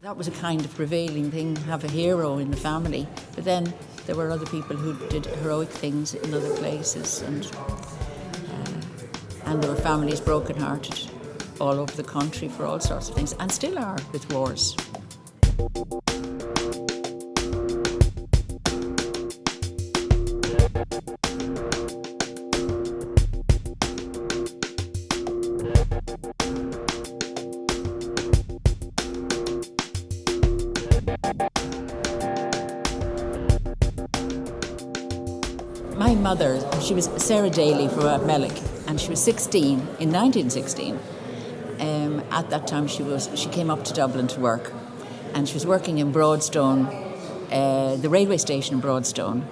That was a kind of prevailing thing, have a hero in the family. But then there were other people who did heroic things in other places, and there were families broken-hearted all over the country for all sorts of things, and still are with wars. My mother, she was Sarah Daly from Mellick, and she was 16 in 1916. At that time, she came up to Dublin to work, and she was working in Broadstone, the railway station in Broadstone,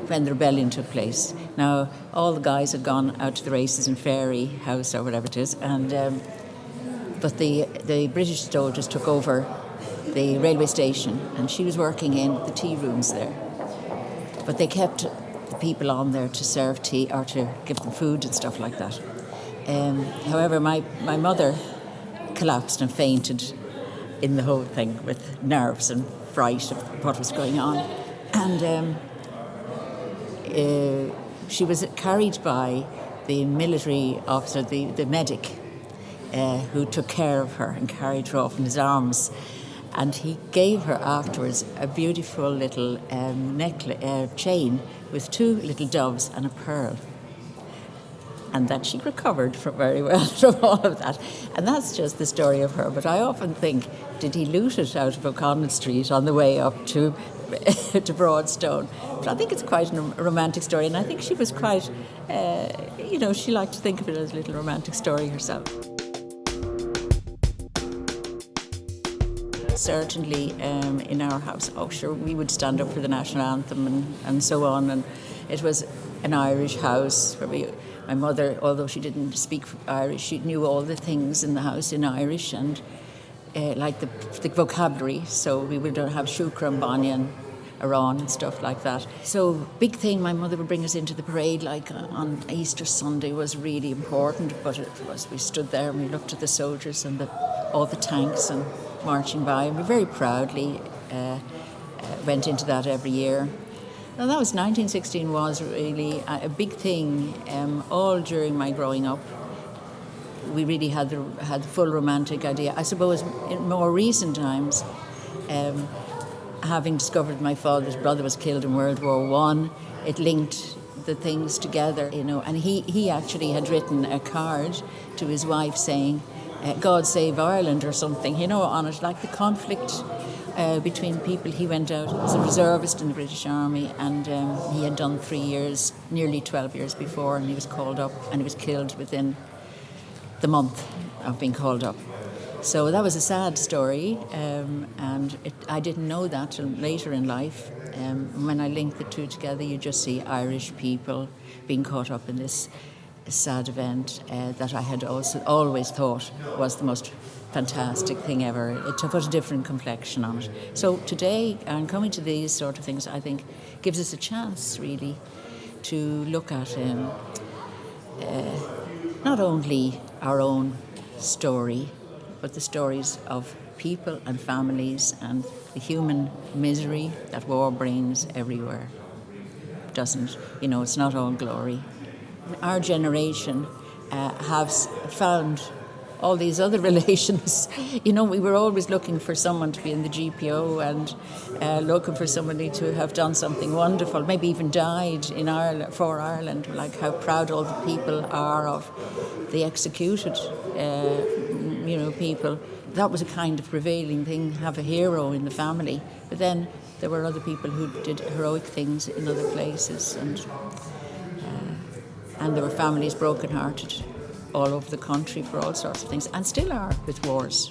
when the rebellion took place. Now, all the guys had gone out to the races in Fairy House or whatever it is, and but the British soldiers took over the railway station, and she was working in the tea rooms there. But they kept the people on there to serve tea or to give them food and stuff like that. However, my mother collapsed and fainted in the whole thing with nerves and fright of what was going on. And she was carried by the military officer, the medic, who took care of her and carried her off in his arms. And he gave her afterwards a beautiful little chain with two little doves and a pearl. And that she recovered very well from all of that. And that's just the story of her. But I often think, did he loot it out of O'Connell Street on the way up to Broadstone? But I think it's quite a romantic story. And I think she was quite, she liked to think of it as a little romantic story herself. Certainly in our house, we would stand up for the national anthem and so on. And it was an Irish house where my mother, although she didn't speak Irish, she knew all the things in the house in Irish and like the vocabulary. So we would have shukra and banyan, aran and stuff like that. So big thing, my mother would bring us into the parade like on Easter Sunday was really important. But it was, we stood there and we looked at the soldiers and all the tanks and marching by, and we very proudly went into that every year. And that was 1916 was really a big thing. All during my growing up, we really had the full romantic idea. I suppose in more recent times, having discovered my father's brother was killed in World War I, it linked the things together, And he actually had written a card to his wife saying, God save Ireland or something, on it, like the conflict between people. He went out as a reservist in the British Army, and he had done 3 years, nearly 12 years before, and he was called up and he was killed within the month of being called up. So that was a sad story, and I didn't know that till later in life. When I link the two together, you just see Irish people being caught up in this sad event that I had also always thought was the most fantastic thing ever. It put a different complexion on it. So today, and coming to these sort of things, I think gives us a chance really to look at not only our own story, but the stories of people and families and the human misery that war brings everywhere. It's not all glory. Our generation has found all these other relations. We were always looking for someone to be in the GPO and looking for somebody to have done something wonderful, maybe even died in Ireland for Ireland, like how proud all the people are of the executed, people. That was a kind of prevailing thing, have a hero in the family. But then there were other people who did heroic things in other places, and there were families broken-hearted all over the country for all sorts of things, and still are with wars.